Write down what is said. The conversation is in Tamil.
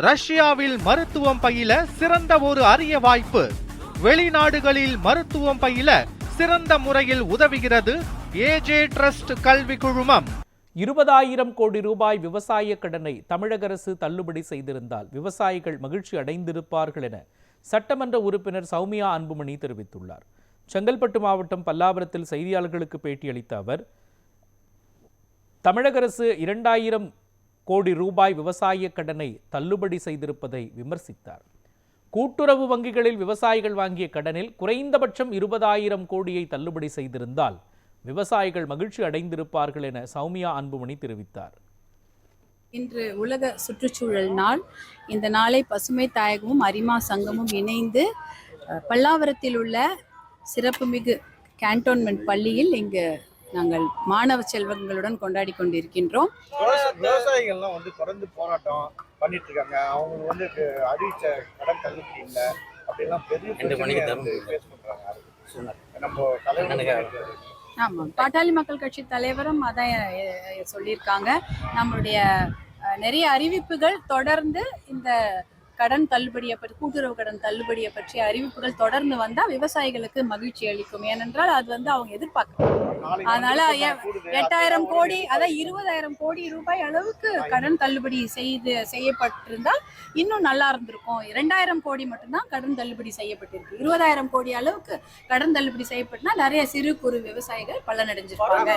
ரஷ்யாவில் மருத்துவம் பயில சிறந்த ஒரு அரிய வாய்ப்பு. வெளிநாடுகளில் மருத்துவம் பயில சிறந்த முறையில் உதவுகிறது ஏஜே ட்ரஸ்ட் கல்வி குழுமம். 20,000 கோடி ரூபாய் விவசாய கடனை தமிழக அரசு தள்ளுபடி செய்திருந்தால் விவசாயிகள் மகிழ்ச்சி அடைந்திருப்பார்கள் என சட்டமன்ற உறுப்பினர் சௌமியா அன்புமணி தெரிவித்துள்ளார். செங்கல்பட்டு மாவட்டம் பல்லாவரத்தில் செய்தியாளர்களுக்கு பேட்டியளித்த அவர், தமிழக அரசு 2,000 கோடி ரூபாய் விவசாய கடனை தள்ளுபடி செய்திருப்பதை விமர்சித்தார். கூட்டுறவு வங்கிகளில் விவசாயிகள் வாங்கிய கடனில் குறைந்தபட்சம் 20,000 கோடியை தள்ளுபடி செய்திருந்தால் விவசாயிகள் மகிழ்ச்சி அடைந்திருப்பார்கள் என சௌமியா அன்புமணி தெரிவித்தார். இன்று உலக சுற்றுச்சூழல் நாள். இந்த நாளை பசுமை தாயகமும் அரிமா சங்கமும் இணைந்து பல்லாவரத்தில் உள்ள சிறப்புமிகு கேன்டோன்மெண்ட் பள்ளியில் இங்கு நாங்கள் மாணவ செல்வங்களுடன் கொண்டாடி கொண்டிருக்கின்றோம். விவசாயிகள்லாம் தொடர்ந்து போராட்டம் பண்ணிட்டு இருக்காங்க. அவங்க அறிவிச்ச கடன் தள்ளுபடி இல்லை அப்படிலாம் ஆமாம், பாட்டாளி மக்கள் கட்சி தலைவரும் அதான் சொல்லியிருக்காங்க. நம்மளுடைய நிறைய அறிவிப்புகள் தொடர்ந்து இந்த கடன் தள்ளுபடியை பற்றி, கூட்டுறவு கடன் தள்ளுபடியை பற்றிய அறிவிப்புகள் தொடர்ந்து வந்தால் விவசாயிகளுக்கு மகிழ்ச்சி அளிக்கும். ஏனென்றால் அது அவங்க எதிர்பார்க்கணும். அதனால 8,000 கோடி, அதாவது 20,000 கோடி ரூபாய் அளவுக்கு கடன் தள்ளுபடி செய்யப்பட்டிருந்தால் இன்னும் நல்லா இருந்திருக்கும். 2,000 கோடி மட்டும்தான் கடன் தள்ளுபடி செய்யப்பட்டிருக்கு. 20,000 கோடி அளவுக்கு கடன் தள்ளுபடி செய்யப்பட்டனா நிறைய சிறு குறு விவசாயிகள் பலனடைஞ்சிருப்பாங்க.